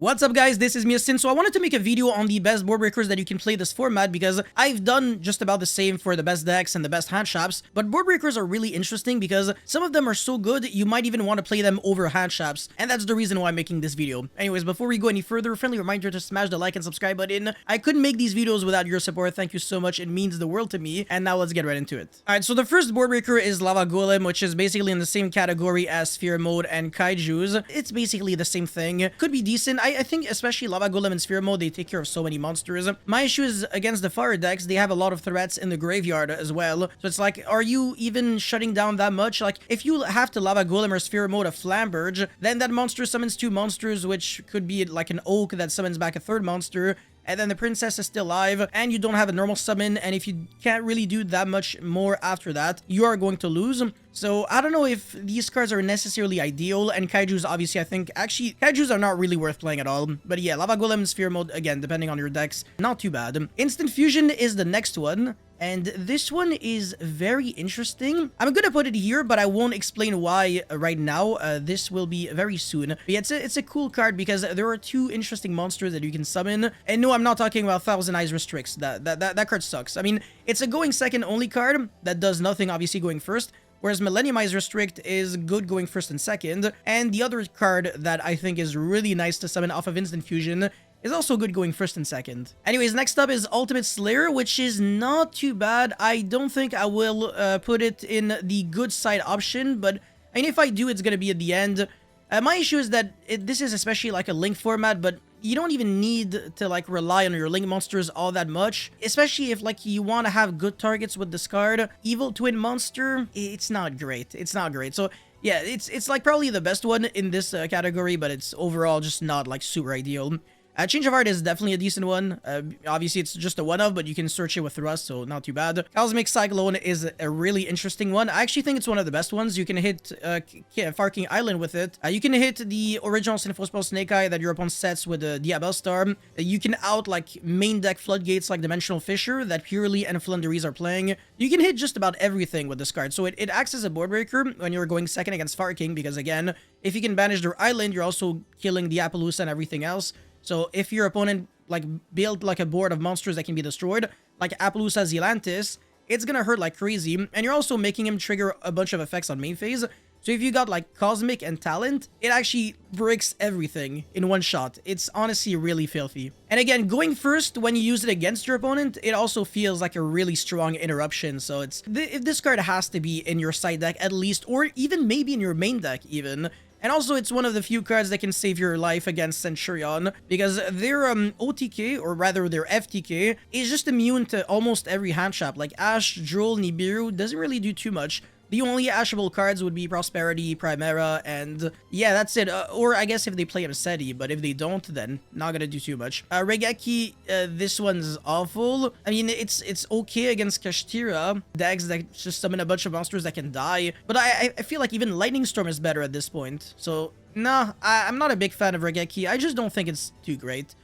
What's up guys, this is Miasin. So I wanted to make a video on the best board breakers that you can play this format because I've done just about the same for the best decks and the best hand traps, but board breakers are really interesting because some of them are so good you might even want to play them over hand traps, and that's the reason why I'm making this video. Anyways, before we go any further, friendly reminder to smash the like and subscribe button. I couldn't make these videos without your support. Thank you so much, it means the world to me. And now let's get right into it. Alright, so the first board breaker is Lava Golem, which is basically in the same category as Sphere Mode and Kaijus. It's basically the same thing. Could be decent. I think especially Lava Golem and Sphere Mode, they take care of so many monsters. My issue is against the fire decks, they have a lot of threats in the graveyard as well. So it's like, are you even shutting down that much? Like, if you have to Lava Golem or Sphere Mode a Flamberge, then that monster summons two monsters, which could be like an Oak that summons back a third monster, and then the princess is still alive, and you don't have a normal summon, and if you can't really do that much more after that, you are going to lose. So I don't know if these cards are necessarily ideal, and Kaijus, obviously, I think, actually, Kaijus are not really worth playing at all. But yeah, Lava Golem and Sphere Mode, again, depending on your decks, not too bad. Instant Fusion is the next one. And this one is very interesting. I'm gonna put it here, but I won't explain why right now. This will be very soon. But yeah, it's a cool card because there are two interesting monsters that you can summon. And no, I'm not talking about Thousand Eyes Restricts. That card sucks. I mean, it's a going second only card that does nothing, obviously, going first. Whereas Millennium Eyes Restrict is good going first and second. And the other card that I think is really nice to summon off of Instant Fusion is also good going first and second. Anyways, next up is Ultimate Slayer, which is not too bad. I don't think I will put it in the good side option, but I mean, if I do, it's going to be at the end. My issue is that this is especially like a Link format, but you don't even need to like rely on your Link monsters all that much, especially if like you want to have good targets with this card. Evil Twin Monster, it's not great. It's not great. So yeah, it's like probably the best one in this category, but it's overall just not like super ideal. Change of Heart is definitely a decent one. Obviously, it's just a one-of, but you can search it with Thrust, so not too bad. Cosmic Cyclone is a really interesting one. I actually think it's one of the best ones. You can hit Far King Island with it. You can hit the original Sinful Spell Snake Eye that your opponent sets with the Diabel Star. You can out, like, main deck Floodgates like Dimensional Fissure that Purely and Flunderies are playing. You can hit just about everything with this card, so it acts as a board breaker when you're going second against Far King, because, again, if you can banish their island, you're also killing the Appaloosa and everything else. So if your opponent like build like a board of monsters that can be destroyed, like Appaloosa Zealantis, it's gonna hurt like crazy, and you're also making him trigger a bunch of effects on main phase. So if you got like Cosmic and Talent, it actually breaks everything in one shot. It's honestly really filthy. And again, going first when you use it against your opponent, it also feels like a really strong interruption. So if this card has to be in your side deck at least, or even maybe in your main deck even. And also, it's one of the few cards that can save your life against Centurion, because their OTK, or rather their FTK, is just immune to almost every hand trap. Like Ash, Droll, Nibiru doesn't really do too much. The only ashable cards would be Prosperity, Primera, and yeah, that's it. Or I guess if they play Seti, but if they don't, then not gonna do too much. Regeki, this one's awful. I mean, it's okay against Kashtira decks that just summon a bunch of monsters that can die, but I feel like even Lightning Storm is better at this point. So, nah, I'm not a big fan of Regeki. I just don't think it's too great.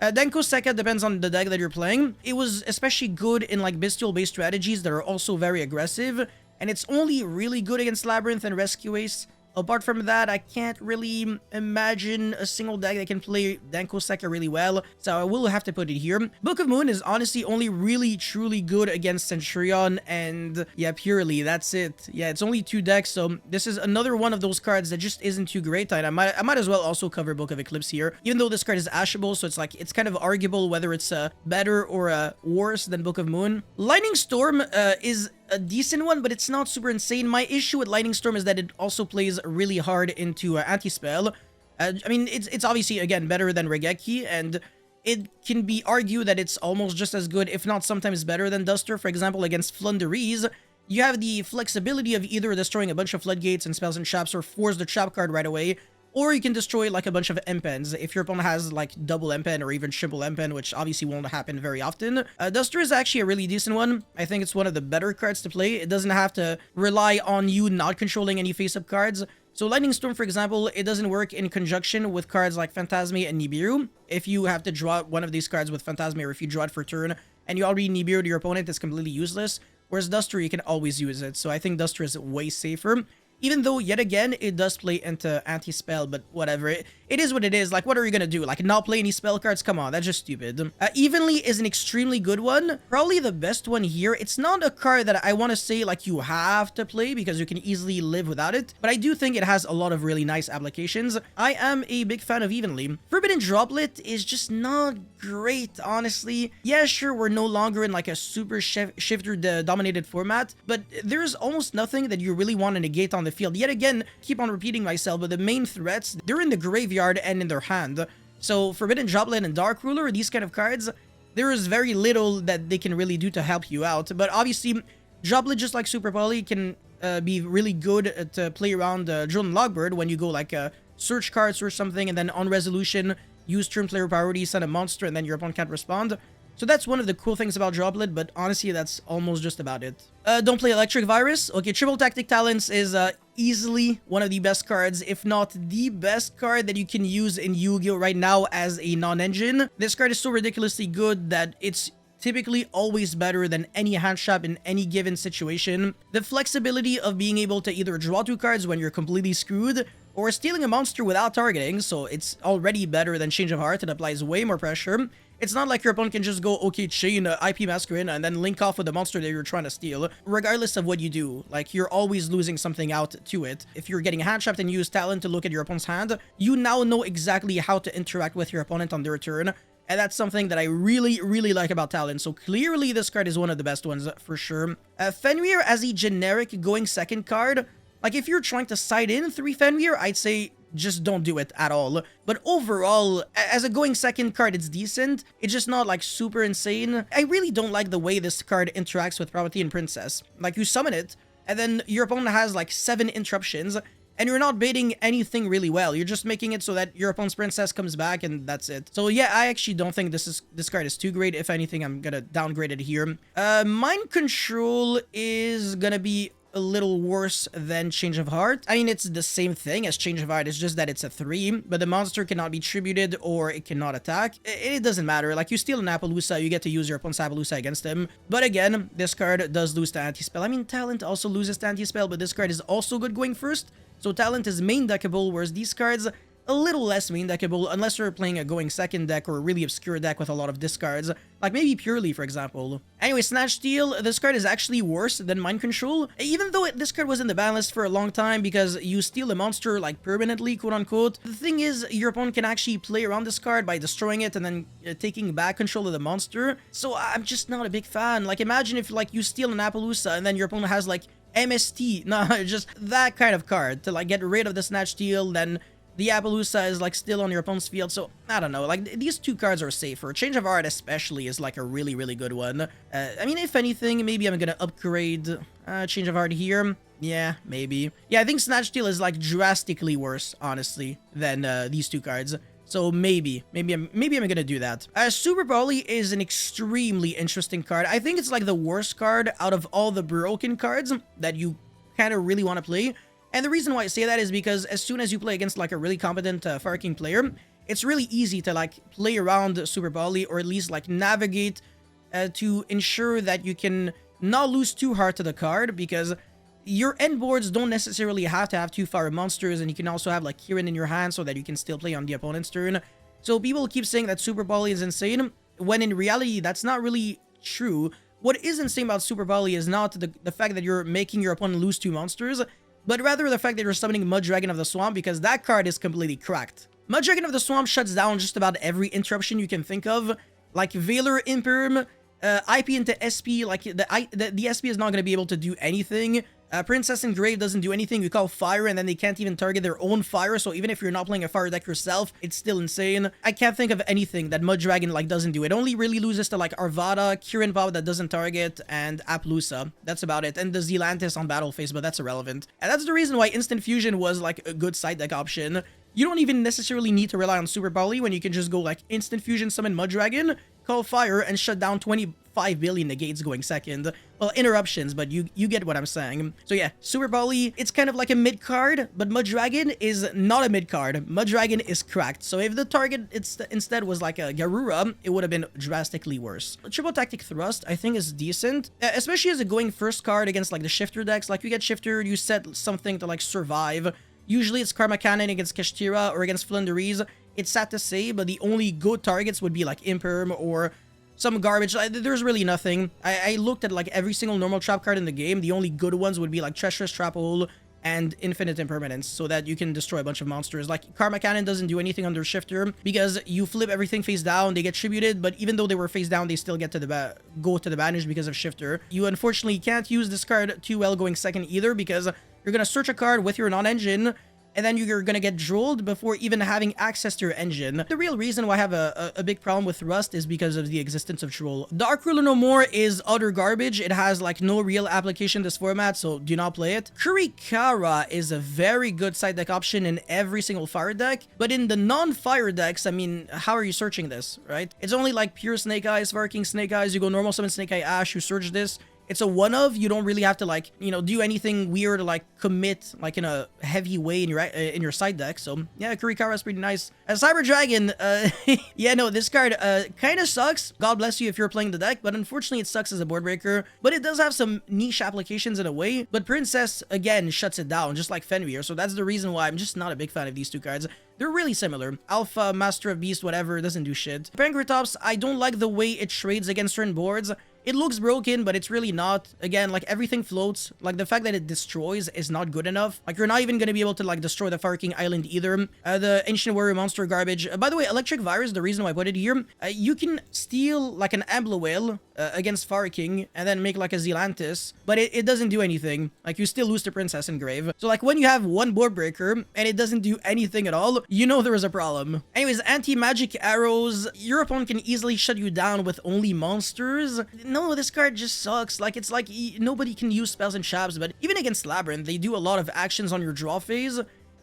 Denko Sekka depends on the deck that you're playing. It was especially good in like Bestial-based strategies that are also very aggressive, and it's only really good against Labyrinth and Rescue Ace. Apart from that, I can't really imagine a single deck that can play Denko Sekka really well, so I will have to put it here. Book of Moon is honestly only really truly good against Centurion and, yeah, Purely, that's it. Yeah, it's only two decks, so this is another one of those cards that just isn't too great. I might as well also cover Book of Eclipse here, even though this card is ashable, so it's like, it's kind of arguable whether it's better or worse than Book of Moon. Lightning Storm is a decent one, but it's not super insane. My issue with Lightning Storm is that it also plays really hard into Anti-Spell. I mean, it's obviously, again, better than Regeki, and it can be argued that it's almost just as good, if not sometimes better than Duster. For example, against Flunderies, you have the flexibility of either destroying a bunch of Floodgates and Spells and Traps or force the Trap card right away, or you can destroy like a bunch of M-Pens if your opponent has like double M-Pen or even triple M-Pen, which obviously won't happen very often. Duster is actually a really decent one. I think it's one of the better cards to play. It doesn't have to rely on you not controlling any face-up cards. So Lightning Storm, for example, it doesn't work in conjunction with cards like Phantasme and Nibiru. If you have to draw one of these cards with Phantasme, or if you draw it for turn and you already Nibiru to your opponent, it's completely useless. Whereas Duster, you can always use it. So I think Duster is way safer. Even though, yet again, it does play into anti-spell, but whatever. It is what it is. Like, what are you gonna do? Like, not play any spell cards? Come on, that's just stupid. Evenly is an extremely good one. Probably the best one here. It's not a card that I want to say, like, you have to play because you can easily live without it, but I do think it has a lot of really nice applications. I am a big fan of Evenly. Forbidden Droplet is just not great, honestly. Yeah, sure, we're no longer in, like, a super shifter-dominated format, but there's almost nothing that you really want to negate on the field. Yet again, keep on repeating myself, but the main threats, they're in the graveyard and in their hand. So Forbidden Droplet and Dark Ruler, these kind of cards, there is very little that they can really do to help you out. But obviously, Droplet, just like Super Poly, can be really good to play around Drone Logbird when you go like search cards or something, and then on resolution, use turn player priority, send a monster, and then your opponent can't respond. So that's one of the cool things about Droplet, but honestly, that's almost just about it. Don't play Electric Virus. Okay, Triple Tactic Talents is easily one of the best cards, if not the best card that you can use in Yu-Gi-Oh! Right now as a non-engine. This card is so ridiculously good that it's typically always better than any hand trap in any given situation. The flexibility of being able to either draw 2 cards when you're completely screwed, or stealing a monster without targeting, so it's already better than Change of Heart. It applies way more pressure. It's not like your opponent can just go, okay, chain IP Masquerade and then link off with the monster that you're trying to steal. Regardless of what you do, like, you're always losing something out to it. If you're getting hand trapped and you use Talent to look at your opponent's hand, you now know exactly how to interact with your opponent on their turn. And that's something that I really, really like about Talent. So clearly this card is one of the best ones for sure. Fenrir as a generic going second card. Like, if you're trying to side in 3 Fenrir, I'd say just don't do it at all. But overall, as a going second card, it's decent. It's just not, like, super insane. I really don't like the way this card interacts with Property and Princess. Like, you summon it, and then your opponent has, like, 7 interruptions, and you're not baiting anything really well. You're just making it so that your opponent's princess comes back, and that's it. So yeah, I actually don't think this card is too great. If anything, I'm gonna downgrade it here. Mind Control is gonna be a little worse than Change of Heart. I mean, it's the same thing as Change of Heart, it's just that it's a 3, but the monster cannot be tributed or it cannot attack. It doesn't matter. Like, you steal an Appaloosa, you get to use your opponent's Appaloosa against him. But again, this card does lose to Anti-Spell. I mean, Talent also loses to Anti-Spell, but this card is also good going first. So Talent is main deckable, whereas these cards a little less main deckable unless you're playing a going second deck or a really obscure deck with a lot of discards, like maybe Purely, for example. Anyway, Snatch Steal, this card is actually worse than Mind Control, even though this card was in the ban list for a long time because you steal a monster, like, permanently, quote-unquote. The thing is, your opponent can actually play around this card by destroying it and then taking back control of the monster, so I'm just not a big fan. Like, imagine if, like, you steal an Appaloosa and then your opponent has, like, MST. No, just that kind of card to, like, get rid of the Snatch Steal, then the Appaloosa is, like, still on your opponent's field, so I don't know. Like, these 2 cards are safer. Change of Heart especially is, like, a really, really good one. I mean, if anything, maybe I'm gonna upgrade Change of Heart here. Yeah, maybe. Yeah, I think Snatch Steal is, like, drastically worse, honestly, than these 2 cards. So maybe I'm gonna do that. Super Poly is an extremely interesting card. I think it's, like, the worst card out of all the broken cards that you kind of really want to play. And the reason why I say that is because as soon as you play against, like, a really competent Fire King player, it's really easy to, like, play around Super Poly, or at least, like, navigate to ensure that you can not lose too hard to the card, because your end boards don't necessarily have to have 2 fire monsters, and you can also have, like, Kirin in your hand so that you can still play on the opponent's turn. So people keep saying that Super Poly is insane, when in reality, that's not really true. What is insane about Super Poly is not the fact that you're making your opponent lose 2 monsters, but rather the fact that you're summoning Mud Dragon of the Swamp, because that card is completely cracked. Mud Dragon of the Swamp shuts down just about every interruption you can think of, like Valor Imperm, IP into SP, like the SP is not going to be able to do anything. Princess Engrave doesn't do anything. You call fire and then they can't even target their own fire, so even if you're not playing a fire deck yourself, it's still insane. I can't think of anything that Mud Dragon, like, doesn't do. It only really loses to, like, Arvada, Kirin Pop that doesn't target, and Appaloosa. That's about it. And the Zealantis on battle phase, but that's irrelevant. And that's the reason why Instant Fusion was, like, a good side deck option. You don't even necessarily need to rely on Super Poly when you can just go, like, Instant Fusion, summon Mud Dragon, call fire, and shut down 20 5 billion negates going second. Well, interruptions, but you get what I'm saying. So yeah, Super Volley, it's kind of like a mid card, but Mud Dragon is not a mid card. Mud Dragon is cracked. So if the target instead was like a Garura, it would have been drastically worse. Triple Tactic Thrust, I think, is decent, especially as a going first card against like the Shifter decks. Like you get Shifter, you set something to like survive. Usually it's Karma Cannon against Kashtira or against Flunderies. It's sad to say, but the only good targets would be like Imperm or some garbage. There's really nothing. I looked at like every single normal trap card in the game. The only good ones would be like Treacherous Trap Hole and Infinite Impermanence, so that you can destroy a bunch of monsters. Like Karma Cannon doesn't do anything under Shifter because you flip everything face down, they get tributed, but even though they were face down, they still get to go to the banish because of Shifter. You unfortunately can't use this card too well going second either, because you're gonna search a card with your non-engine, and then you're gonna get drooled before even having access to your engine. The real reason why I have a big problem with Rust is because of the existence of Drool. Dark Ruler No More is utter garbage. It has like no real application in this format, so do not play it. Kurikara is a very good side deck option in every single fire deck, but in the non-fire decks, I mean, how are you searching this, right? It's only like pure Snake Eyes, Fire King Snake Eyes, you go normal summon Snake Eye Ash, you search this. It's a one-of. You don't really have to like, you know, do anything weird or like commit like in a heavy way in your side deck. So yeah, Kurikara is pretty nice. Cyber Dragon, yeah, no, this card kind of sucks. God bless you if you're playing the deck, but unfortunately it sucks as a board breaker. But it does have some niche applications in a way. But Princess again shuts it down, just like Fenrir. So that's the reason why I'm just not a big fan of these two cards. They're really similar. Alpha, Master of Beast, whatever, doesn't do shit. Pankratops, I don't like the way it trades against certain boards. It looks broken, but it's really not. Again, like everything floats. Like the fact that it destroys is not good enough. Like you're not even going to be able to like destroy the Fire King Island either. The Ancient Warrior monster garbage. By the way, Electric Virus, the reason why I put it here, you can steal like an Ambler Whale against Fire King and then make like a Zealantis, but it doesn't do anything. Like you still lose to Princess and Grave. So like when you have one board breaker and it doesn't do anything at all, you know there is a problem. Anyways, anti-magic arrows. Your opponent can easily shut you down with only monsters. No, this card just sucks. Like, it's like nobody can use spells and traps, but even against Labyrinth, they do a lot of actions on your draw phase.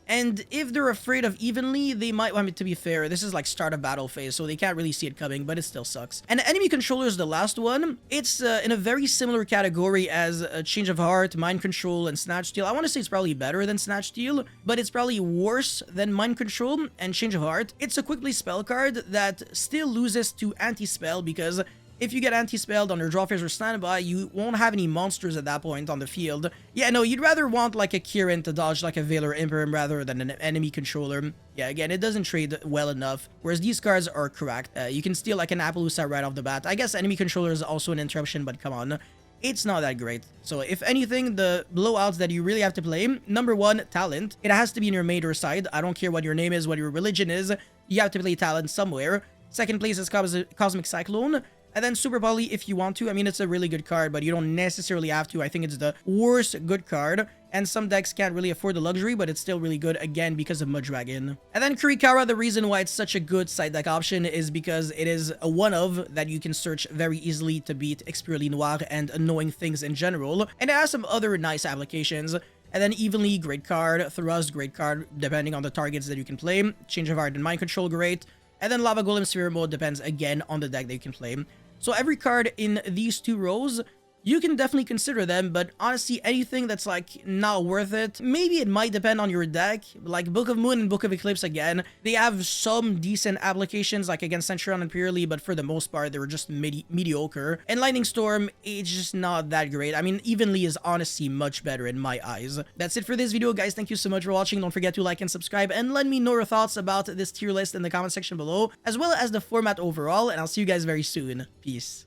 And if they're afraid of evenly, they might, I mean, to be fair, this is like start of battle phase, so they can't really see it coming, but it still sucks. And Enemy Controller is the last one. It's in a very similar category as Change of Heart, Mind Control, and Snatch Steal. I want to say it's probably better than Snatch Steal, but it's probably worse than Mind Control and Change of Heart. It's a quick play spell card that still loses to Anti-Spell because if you get anti-spelled on your draw phase or standby, you won't have any monsters at that point on the field. Yeah, no, you'd rather want like a Kirin to dodge like a Veil or Imperm rather than an enemy controller. Yeah, again, it doesn't trade well enough, whereas these cards are correct. You can steal like an Appaloosa right off the bat. I guess enemy controller is also an interruption, but come on. It's not that great. So if anything, the blowouts that you really have to play, number one, talent. It has to be in your mate or side. I don't care what your name is, what your religion is. You have to play talent somewhere. Second place is Cosmic Cyclone. And then Super Volley if you want to. I mean, it's a really good card, but you don't necessarily have to. I think it's the worst good card. And some decks can't really afford the luxury, but it's still really good, again, because of Mud Dragon. And then Kurikara, the reason why it's such a good side deck option is because it is a one-of that you can search very easily to beat Expurely Noir and annoying things in general. And it has some other nice applications. And then Evenly, great card. Thrust, great card, depending on the targets that you can play. Change of Heart and Mind Control, great. And then Lava Golem Sphere Mode depends, again, on the deck that you can play. So every card in these two rows, you can definitely consider them, but honestly, anything that's like not worth it, maybe it might depend on your deck. Like Book of Moon and Book of Eclipse, again, they have some decent applications like against Centurion and Purely, but for the most part, they were just mediocre. And Lightning Storm, it's just not that great. I mean, Evenly is honestly much better in my eyes. That's it for this video, guys. Thank you so much for watching. Don't forget to like and subscribe, and let me know your thoughts about this tier list in the comment section below, as well as the format overall, and I'll see you guys very soon. Peace.